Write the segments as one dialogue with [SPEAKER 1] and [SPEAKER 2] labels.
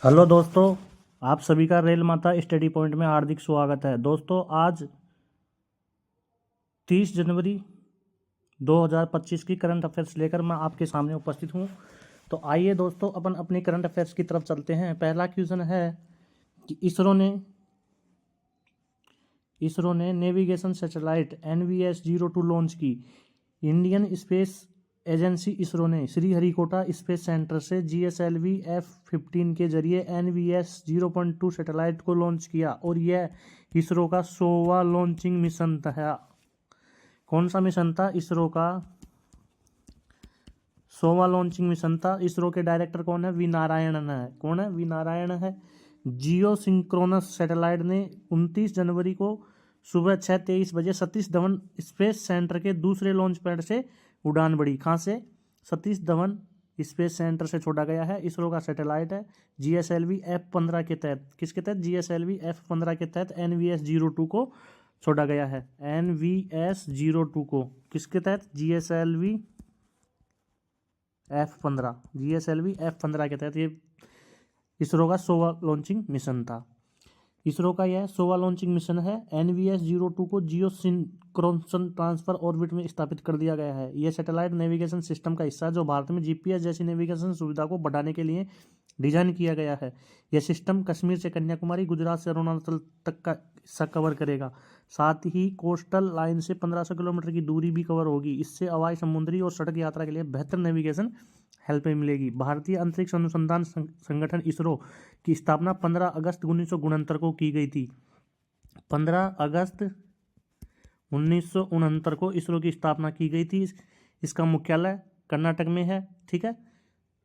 [SPEAKER 1] Hello दोस्तों, आप सभी का रेल माता स्टडी पॉइंट में हार्दिक स्वागत है। दोस्तों, आज 30 जनवरी 2025 की करंट अफेयर्स लेकर मैं आपके सामने उपस्थित हूं। तो आइए दोस्तों, अपन अपने करंट अफेयर्स की तरफ चलते हैं। पहला क्वेश्चन है कि इसरो ने नेविगेशन सैटेलाइट NVS-02 लॉन्च की। इंडियन स्पेस एजेंसी इसरो ने श्रीहरिकोटा स्पेस सेंटर से GSLV F-15 के जरिए NVS-0.2 सैटेलाइट को लॉन्च किया और यह इसरो का 100वां लॉन्चिंग मिशन था। कौन सा मिशन था? इसरो का 100वां लॉन्चिंग मिशन था। इसरो के डायरेक्टर कौन है? वी नारायणन है। कौन है? वी नारायण है। जियो सिंक्रोनस सैटेलाइट ने 29 जनवरी को सुबह 6:23 बजे सतीश धवन स्पेस सेंटर के दूसरे लॉन्च पैड से उड़ान भरी। कहाँ से? सतीश धवन स्पेस सेंटर से छोड़ा गया है। इसरो का सैटेलाइट है। GSLV F-15 के तहत, किसके तहत? GSLV F-15 के तहत NVS-02 को छोड़ा गया है। NVS-02 को किसके तहत? GSLV F-15 के तहत ये इसरो का 100वां लॉन्चिंग मिशन था। इसरो का यह 100वां लॉन्चिंग मिशन है। NVS-02 को जियो सिंक्रोनस ट्रांसफर ऑर्बिट में स्थापित कर दिया गया है। यह सैटेलाइट नेविगेशन सिस्टम का हिस्सा है जो भारत में GPS जैसी नेविगेशन सुविधा को बढ़ाने के लिए डिजाइन किया गया है। यह सिस्टम कश्मीर से कन्याकुमारी, गुजरात से अरुणाचल तक का हिस्सा कवर करेगा। साथ ही कोस्टल लाइन से 1500 किलोमीटर की दूरी भी कवर होगी। इससे हवाई, समुद्री और सड़क यात्रा के लिए बेहतर नेविगेशन हेल्प मिलेगी। भारतीय अंतरिक्ष अनुसंधान संगठन इसरो की स्थापना 15 अगस्त 1969 को की गई थी। 15 अगस्त 1969 को इसरो की स्थापना की गई थी। इसका मुख्यालय कर्नाटक में है, ठीक है।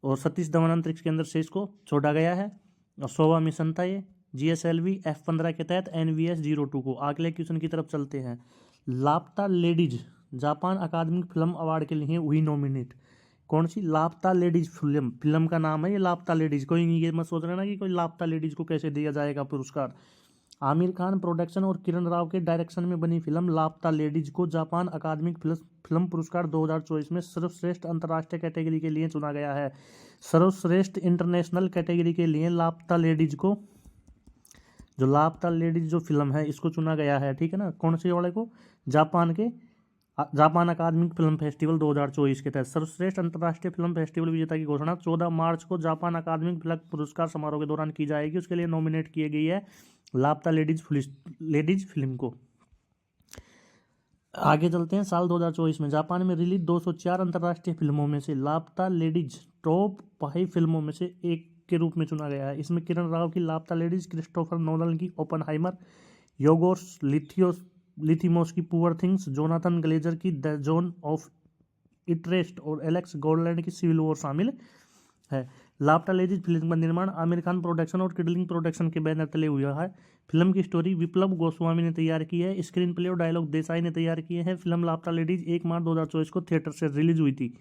[SPEAKER 1] और सतीश धवन अंतरिक्ष केंद्र से इसको छोड़ा गया है और 100वां मिशन था ये। GSLV F-15 के तहत NVS-02 को। अगले क्वेश्चन की तरफ चलते हैं। लापता लेडीज जापान अकादमिक फिल्म अवार्ड के लिए हुई नॉमिनेट। कौन सी? लापता लेडीज फिल्म का नाम है ये, लापता लेडीज। कोई नहीं ये मत सोच रहे ना कि कोई लापता लेडीज को कैसे दिया जाएगा पुरस्कार। आमिर खान प्रोडक्शन और किरण राव के डायरेक्शन में बनी फिल्म लापता लेडीज को जापान अकादमिक फिल्म पुरस्कार 2024 में सर्वश्रेष्ठ अंतर्राष्ट्रीय कैटेगरी के लिए चुना गया है। सर्वश्रेष्ठ इंटरनेशनल कैटेगरी के लिए लापता लेडीज को, जो लापता लेडीज जो फिल्म है, इसको चुना गया है, ठीक है ना। कौन से वाले को? जापान अकादमिक फिल्म फेस्टिवल 2024 के तहत सर्वश्रेष्ठ अंतर्राष्ट्रीय फिल्म फेस्टिवल विजेता की घोषणा 14 मार्च को जापान अकादमिक फिल्म पुरस्कार समारोह के दौरान की जाएगी। उसके लिए नॉमिनेट की गई है लापता लेडीज फिल्म को। आगे चलते हैं। साल 2024 में जापान में रिलीज 204 अंतर्राष्ट्रीय फिल्मों में से लापता लेडीज टॉप 5 फिल्मों में से एक के रूप में चुना गया है। इसमें किरण राव की लापता लेडीज, क्रिस्टोफर नोलन की ओपनहाइमर, योगोर्स लिथिमोस की पुअर थिंग्स, जोनाथन ग्लेजर की द जोन ऑफ इंटरेस्ट और एलेक्स गॉर्लैंड की सिविल वॉर शामिल है। लापता लेडीज फिल्म का निर्माण आमिर खान प्रोडक्शन और किडलिंग प्रोडक्शन के बैनर तले हुआ है। फिल्म की स्टोरी विप्लव गोस्वामी ने तैयार की है। स्क्रीन प्ले और डायलॉग देसाई ने तैयार किए हैं। फिल्म लापता लेडीज 1 मार्च 2024 को थिएटर से रिलीज हुई थी,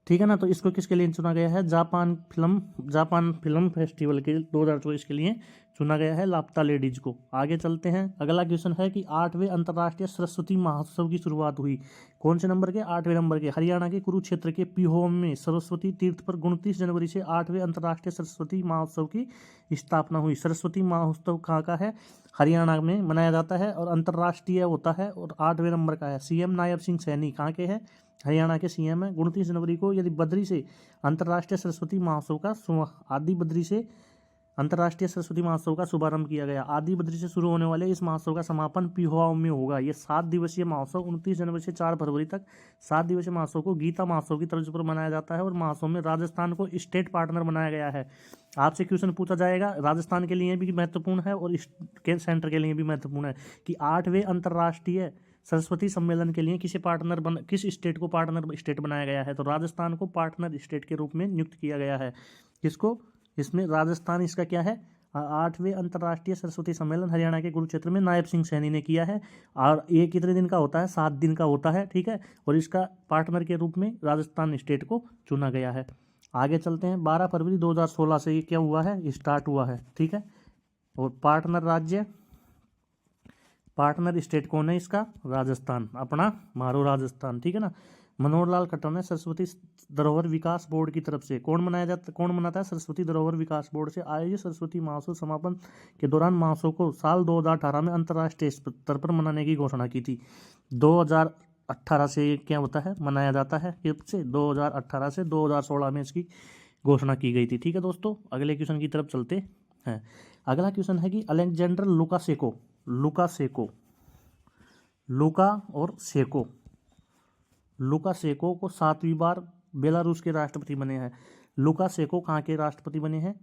[SPEAKER 1] ठीक है ना। तो इसको किसके लिए चुना गया है? जापान फिल्म फेस्टिवल के 2024 के लिए चुना गया है लापता लेडीज को। आगे चलते हैं। अगला क्वेश्चन है कि 8वें अंतर्राष्ट्रीय सरस्वती महोत्सव की शुरुआत हुई। कौन से नंबर के? 8वें नंबर के। हरियाणा के कुरुक्षेत्र के पिहोम में सरस्वती तीर्थ पर 29 जनवरी से 8वें अंतर्राष्ट्रीय सरस्वती महोत्सव की स्थापना हुई। सरस्वती महोत्सव कहाँ का है? हरियाणा में मनाया जाता है और अंतर्राष्ट्रीय होता है और 8वें नंबर का है। CM नायब सिंह सैनी कहाँ के हैं? हरियाणा के CM है। 29 जनवरी को यदि बद्री से अंतर्राष्ट्रीय सरस्वती महोत्सव का आदि बद्री से अंतर्राष्ट्रीय सरस्वती महोत्सव का शुभारंभ किया गया। आदि बद्री से शुरू होने वाले इस महोत्सव का समापन पिहोवा में होगा। ये 7 दिवसीय महोत्सव 29 जनवरी से 4 फरवरी तक 7 दिवसीय महोत्सव को गीता महोत्सव की तर्ज पर मनाया जाता है और महोत्सव में राजस्थान को स्टेट पार्टनर बनाया गया है। आपसे क्वेश्चन पूछा जाएगा, राजस्थान के लिए भी महत्वपूर्ण है और सेंटर के लिए भी महत्वपूर्ण है कि 8वें अंतर्राष्ट्रीय सरस्वती सम्मेलन के लिए किस स्टेट को पार्टनर स्टेट बनाया गया है? तो राजस्थान को पार्टनर स्टेट के रूप में नियुक्त किया गया है। किसको? इसमें राजस्थान इसका क्या है? 8वें अंतर्राष्ट्रीय सरस्वती सम्मेलन हरियाणा के कुरुक्षेत्र में नायब सिंह सैनी ने किया है और ये कितने दिन का होता है? 7 दिन का होता है, ठीक है। और इसका पार्टनर के रूप में राजस्थान स्टेट को चुना गया है। आगे चलते हैं। 12 फरवरी 2016 से ये क्या हुआ है? स्टार्ट हुआ है, ठीक है। और पार्टनर स्टेट कौन है इसका? राजस्थान, अपना मारो राजस्थान, ठीक है ना। मनोहर लाल खट्टर ने सरस्वती धरोहर विकास बोर्ड की तरफ से कौन मनाता है? सरस्वती धरोहर विकास बोर्ड से आयोजित सरस्वती महोत्सव समापन के दौरान महोत्सव को साल 2018 में अंतर्राष्ट्रीय स्तर पर मनाने की घोषणा की थी। 2018 से क्या होता है, मनाया जाता है। कब से? 2018 से 2016 में इसकी घोषणा की गई थी। ठीक है दोस्तों, अगले क्वेश्चन की तरफ चलते हैं। अगला क्वेश्चन है कि अलेक्जेंडर लुकाशेंको को 7वीं बार बेलारूस के राष्ट्रपति बने हैं। लुकाशेंको कहाँ के राष्ट्रपति बने हैं?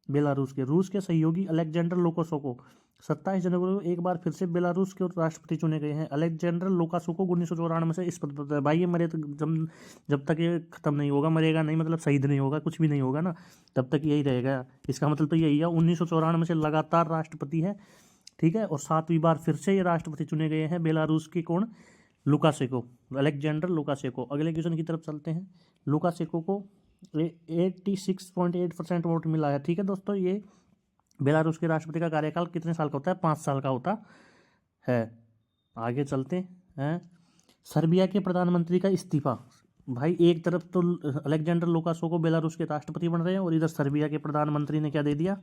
[SPEAKER 1] बेलारूस के। रूस के सहयोगी अलेक्जेंडर लुकाशेंको 27 जनवरी को एक बार फिर से बेलारूस के राष्ट्रपति चुने गए हैं। अलेक्जेंडर लुकाशेंको 1994 से इस पद पर। भाई ये मरे तो जब तक ये खत्म नहीं होगा, मरेगा नहीं, मतलब शहीद नहीं होगा, कुछ भी नहीं होगा ना, तब तक यही रहेगा। इसका मतलब तो यही है, 1994 से लगातार राष्ट्रपति है। ठीक है, और 7वीं बार फिर से ये राष्ट्रपति चुने गए हैं बेलारूस के। कौन? Lukashenko, Alexander Lukashenko. अगले क्वेश्चन की तरफ चलते हैं। लुकाशेंको को 86.8% वोट मिला है। ठीक है दोस्तों, ये बेलारूस के राष्ट्रपति का कार्यकाल कितने साल का होता है? 5 साल का होता है। आगे चलते हैं। सर्बिया के प्रधानमंत्री का इस्तीफा। भाई एक तरफ तो अलेक्जेंडर लुकाशेंको बेलारूस के राष्ट्रपति बन रहे हैं और इधर सर्बिया के प्रधानमंत्री ने क्या दे दिया?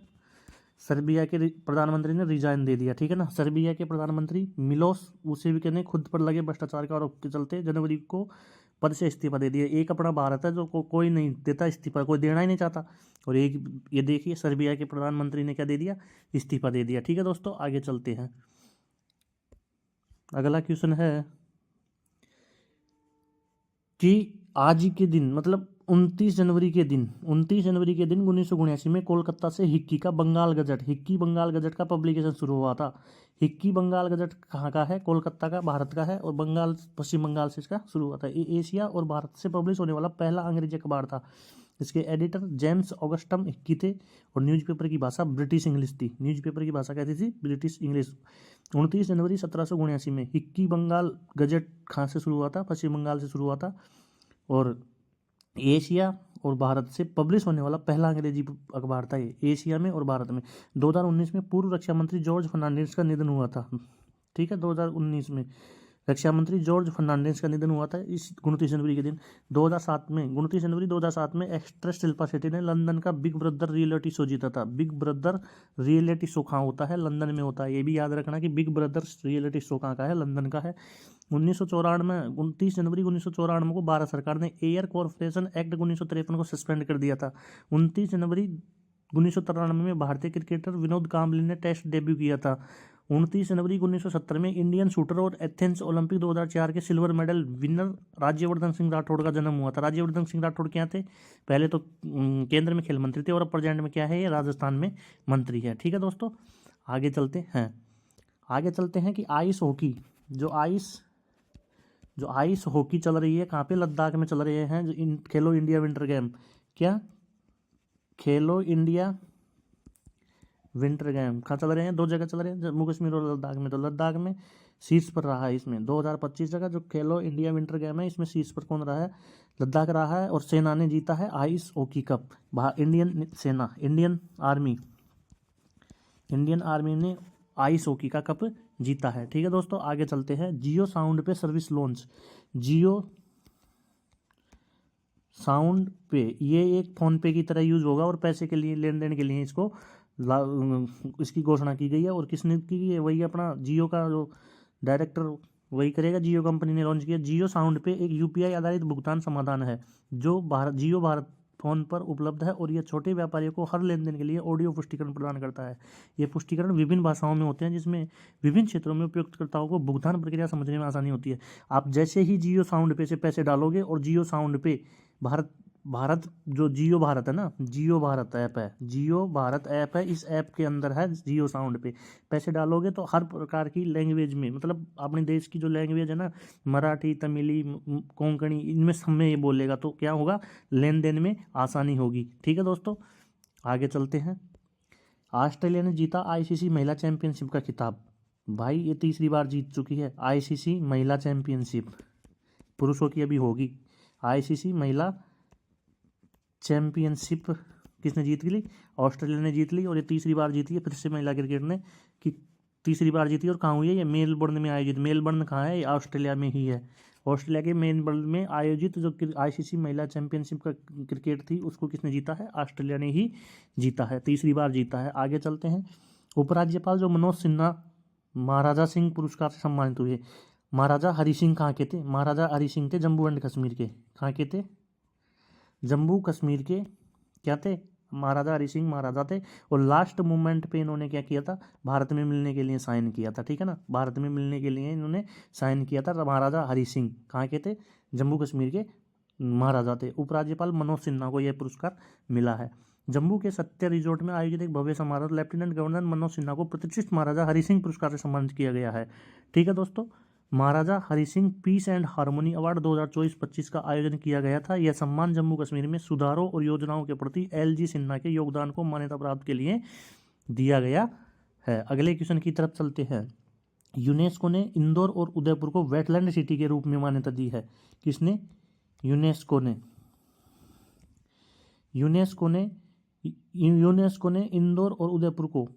[SPEAKER 1] सर्बिया के प्रधानमंत्री ने रिजाइन दे दिया। ठीक है ना। सर्बिया के प्रधानमंत्री मिलोस वुसेविक ने खुद पर लगे भ्रष्टाचार के आरोप के चलते जनवरी को पद से इस्तीफा दे दिया। एक अपना भारत है जो कोई नहीं देता इस्तीफा, कोई देना ही नहीं चाहता, और एक ये देखिए सर्बिया के प्रधानमंत्री ने क्या दे दिया? इस्तीफा दे दिया। ठीक है दोस्तों, आगे चलते हैं। अगला क्वेश्चन है कि आज के दिन, मतलब 29 जनवरी के दिन 1979 में कोलकाता से हिक्की बंगाल गजट का पब्लिकेशन शुरू हुआ था। हिक्की बंगाल गजट कहाँ का है? कोलकाता का, भारत का है, और पश्चिम बंगाल से इसका शुरू हुआ था। ये एशिया और भारत से पब्लिश होने वाला पहला अंग्रेजी अखबार था। इसके एडिटर जेम्स ऑगस्टम हिक्की थे और न्यूज़पेपर की भाषा ब्रिटिश इंग्लिश थी। न्यूज़पेपर की भाषा कहती थी ब्रिटिश इंग्लिश। 29 जनवरी 1779 में हिक्की बंगाल गजट कहाँ से शुरू हुआ था? पश्चिम बंगाल से शुरू हुआ था, और एशिया और भारत से पब्लिश होने वाला पहला अंग्रेजी अखबार था ये, एशिया में और भारत में। 2019 में पूर्व रक्षा मंत्री जॉर्ज फर्नांडिस का निधन हुआ था। ठीक है, 2019 में रक्षा मंत्री जॉर्ज फर्नांडिस का निधन हुआ था इस 29 जनवरी के दिन। 29 जनवरी 2007 में एक्ट्रेस शिल्पा शेट्टी ने लंदन का बिग ब्रदर रियलिटी शो जीता था। बिग ब्रदर रियलिटी शो कहाँ होता है? लंदन में होता है। ये भी याद रखना कि बिग ब्रदर रियलिटी शो कहाँ का है? लंदन का है। 29 जनवरी 1994 को भारत सरकार ने एयर कॉरपोरेशन एक्ट 1953 को सस्पेंड कर दिया था। 29 जनवरी 1993 में भारतीय क्रिकेटर विनोद कांबली ने टेस्ट डेब्यू किया था। 29 जनवरी 1970 में इंडियन शूटर और एथेंस ओलंपिक 2004 के silver medal winner Rajyavardhan Singh Rathore का जन्म हुआ था। राज्यवर्धन सिंह राठौड़ क्या थे? पहले तो केंद्र में खेल मंत्री थे और अब प्रेजेंट में क्या है? ये राजस्थान में मंत्री है। ठीक है दोस्तों, आगे चलते हैं कि आइस हॉकी, जो आइस हॉकी चल रही है कहाँ पे? लद्दाख में चल रहे हैं। जो खेलो इंडिया विंटर गेम, क्या खेलो इंडिया विंटर गेम कहाँ चल रहे हैं? 2 जगह चल रहे हैं, जम्मू कश्मीर और लद्दाख में। तो लद्दाख में शीर्ष पर रहा है इसमें 2025 जगह। जो खेलो इंडिया विंटर गेम है इसमें शीर्ष पर कौन रहा है? लद्दाख रहा है, और सेना ने जीता है ice hockey cup. Indian army ने आइस हॉकी का कप जीता है। ठीक है दोस्तों, आगे चलते हैं। जियो साउंड पे सर्विस लॉन्च। जियो साउंड पे ये एक फ़ोन पे की तरह यूज़ होगा और पैसे के लिए, लेन देन के लिए इसकी घोषणा की गई है। और किसने की है? वही अपना जियो का जो डायरेक्टर वही करेगा। जियो कंपनी ने लॉन्च किया। जियो साउंड पे एक यूपीआई आधारित भुगतान समाधान है जो जियो भारत फ़ोन पर उपलब्ध है, और यह छोटे व्यापारियों को हर लेन देन के लिए ऑडियो पुष्टिकरण प्रदान करता है। ये पुष्टिकरण विभिन्न भाषाओं में होते हैं, जिसमें विभिन्न क्षेत्रों में उपयोगकर्ताओं को भुगतान प्रक्रिया समझने में आसानी होती है। आप जैसे ही जियो साउंड पे से पैसे डालोगे, और जियो साउंड पे भारत जो जियो भारत है ना, जियो भारत ऐप है, इस ऐप के अंदर है जियो साउंड पे। पैसे डालोगे तो हर प्रकार की लैंग्वेज में, मतलब अपने देश की जो लैंग्वेज है ना, मराठी, तमिली, कोंकणी, इनमें सब में ये बोलेगा, तो क्या होगा? लेन देन में आसानी होगी। ठीक है दोस्तों, आगे चलते हैं। ऑस्ट्रेलिया ने जीता आईसीसी महिला चैंपियनशिप का खिताब। भाई ये तीसरी बार जीत चुकी है आईसीसी महिला चैंपियनशिप। पुरुषों की अभी होगी। आईसीसी महिला चैंपियनशिप किसने जीत ली? ऑस्ट्रेलिया ने जीत ली, और ये तीसरी बार जीती है फिर से महिला क्रिकेट ने, कि तीसरी बार जीती। और कहाँ हुई है ये? मेलबर्न में आयोजित। मेलबर्न कहाँ है? ये ऑस्ट्रेलिया में ही है। ऑस्ट्रेलिया के मेलबर्न में आयोजित जो आईसीसी महिला चैंपियनशिप का क्रिकेट थी उसको किसने जीता है? ऑस्ट्रेलिया ने ही जीता है, तीसरी बार जीता है। आगे चलते हैं। उपराज्यपाल जो मनोज सिन्हा महाराजा सिंह पुरस्कार से सम्मानित हुए। महाराजा हरि सिंह कहाँ के थे? महाराजा हरि सिंह थे जम्मू एंड कश्मीर के। कहाँ के थे? जम्मू कश्मीर के क्या थे? महाराजा हरि सिंह महाराजा थे। और लास्ट मोमेंट पे इन्होंने क्या किया था? भारत में मिलने के लिए साइन किया था, ठीक है ना। भारत में मिलने के लिए इन्होंने साइन किया था। महाराजा हरि सिंह कहाँ के थे? जम्मू कश्मीर के महाराजा थे। उपराज्यपाल मनोज सिन्हा को यह पुरस्कार मिला है। जम्मू के सत्य रिजोर्ट में आयोजित एक भव्य समारोह लेफ्टिनेंट गवर्नर मनोज सिन्हा को प्रतिष्ठित महाराजा हरि सिंह पुरस्कार से सम्मानित किया गया है, ठीक है दोस्तों। Maharaja Hari Singh peace and harmony award 2024-25 का आयोजन किया गया था। यह सम्मान जम्मू कश्मीर में सुधारों और योजनाओं के प्रति एलजी सिन्हा के योगदान को मान्यता प्राप्त के लिए दिया गया है। अगले क्वेश्चन की तरफ चलते हैं। यूनेस्को ने इंदौर और उदयपुर को वेटलैंड सिटी के रूप में मान्यता दी है। किसने? यूनेस्को ने। यूनेस्को ने इंदौर और उदयपुर को,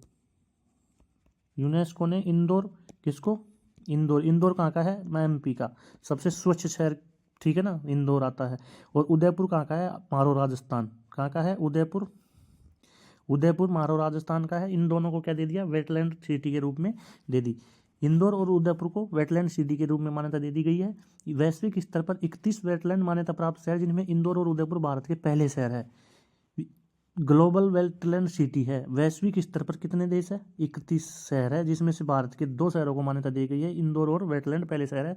[SPEAKER 1] यूनेस्को ने इंदौर, किसको? इंदौर कहाँ का है? एमपी का सबसे स्वच्छ शहर, ठीक है ना, इंदौर आता है। और उदयपुर कहाँ का है? मारो राजस्थान। कहाँ का है? उदयपुर मारो राजस्थान का है। इन दोनों को क्या दे दिया? वेटलैंड सिटी के रूप में दे दी। इंदौर और उदयपुर को वेटलैंड सिटी के रूप में मान्यता दे दी गई है। वैश्विक स्तर पर 31 वेटलैंड मान्यता प्राप्त शहर, जिनमें इंदौर और उदयपुर भारत के पहले शहर है। ग्लोबल वेटलैंड सिटी है। वैश्विक स्तर पर कितने देश है? 31 शहर है, जिसमें से भारत के 2 शहरों को मान्यता दी गई है। इंदौर और वेटलैंड पहले शहर है।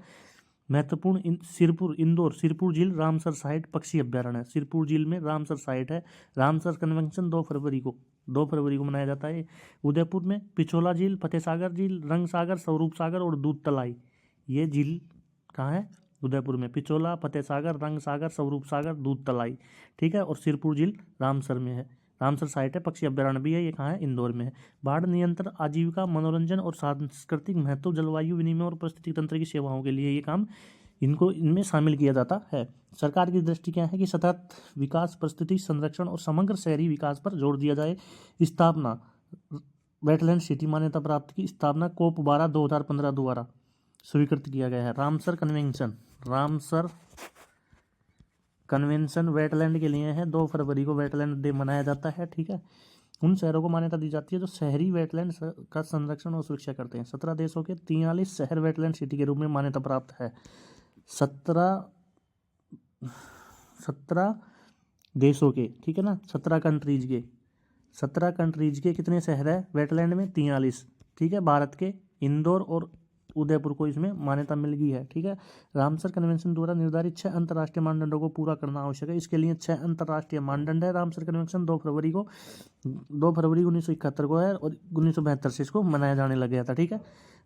[SPEAKER 1] महत्वपूर्ण सिरपुर झील रामसर साइट पक्षी अभ्यारण्य है। सिरपुर झील में रामसर साइट है। रामसर कन्वेंशन 2 फरवरी को मनाया जाता है। उदयपुर में पिछोला झील, फतेह सागर झील, रंग सागर, स्वरूप सागर और दूध तलाई, ये झील कहाँ है? उदयपुर में। पिछोला, फतेह सागर, रंग सागर, स्वरूप सागर, दूध तलाई, ठीक है। और सिरपुर झील रामसर में है। रामसर साइट है, पक्षी अभ्यारण्य भी है। ये कहाँ है? इंदौर में है। बाढ़ नियंत्रण, आजीविका, मनोरंजन और सांस्कृतिक महत्व, जलवायु विनिमय और पारिस्थितिकी तंत्र की सेवाओं के लिए ये काम इनमें शामिल किया जाता है। सरकार की दृष्टि क्या है? कि सतत विकास, परिस्थिति संरक्षण और समग्र शहरी विकास पर जोर दिया जाए। स्थापना, वेटलैंड सिटी मान्यता प्राप्त की स्थापना COP 12 2015 द्वारा स्वीकृत किया गया है। रामसर कन्वेंशन वेटलैंड के लिए है। 2 फरवरी को वेटलैंड डे मनाया जाता है, ठीक है। उन शहरों को मान्यता दी जाती है जो शहरी वेटलैंड का संरक्षण और सुरक्षा करते हैं। 17 देशों के 43 शहर वेटलैंड सिटी के रूप में मान्यता प्राप्त है। 17 देशों के, ठीक है ना, 17 कंट्रीज के कितने शहर है वेटलैंड में? 43, ठीक है। भारत के इंदौर और उदयपुर को इसमें मान्यता मिल गई है, ठीक है। रामसर कन्वेंशन द्वारा निर्धारित 6 अंतर्राष्ट्रीय मानदंडों को पूरा करना आवश्यक है। इसके लिए 6 अंतर्राष्ट्रीय मानदंड है। रामसर कन्वेंशन 2 फरवरी 1971 को है और 1972 से इसको मनाया जाने लग गया था, ठीक है।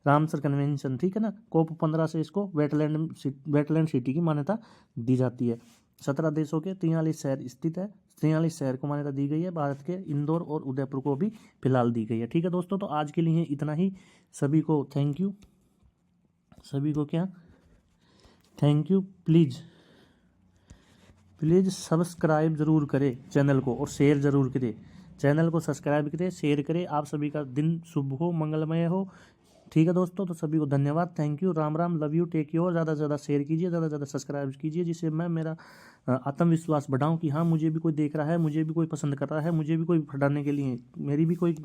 [SPEAKER 1] रामसर कन्वेंशन, ठीक है ना। COP 15 से इसको वेटलैंड सिटी की मान्यता दी जाती है। 17 देशों के 43 शहर स्थित है। 43 शहर को मान्यता दी गई है। भारत के इंदौर और उदयपुर को भी फिलहाल दी गई है, ठीक है दोस्तों। तो आज के लिए इतना ही। सभी को थैंक यू। सभी को क्या थैंक यू। प्लीज़ सब्सक्राइब ज़रूर करें चैनल को और शेयर ज़रूर करें। चैनल को सब्सक्राइब करें, शेयर करें। आप सभी का दिन शुभ हो, मंगलमय हो, ठीक है दोस्तों। तो सभी को धन्यवाद, thank you, Ram Ram, love you, take care. ज़्यादा से ज़्यादा शेयर कीजिए, ज़्यादा से ज़्यादा सब्सक्राइब कीजिए, जिससे मैं मेरा आत्मविश्वास बढ़ाऊँ कि हाँ, मुझे भी कोई देख रहा है, मुझे भी कोई पसंद कर रहा है, मुझे भी कोई पढ़ाने के लिए, मेरी भी कोई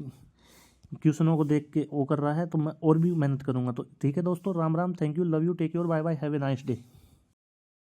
[SPEAKER 1] क्वेश्चनों को देख के वो कर रहा है, तो मैं और भी मेहनत करूँगा। तो ठीक है दोस्तों, Ram Ram, thank you, love you, take care, bye bye, have a nice day.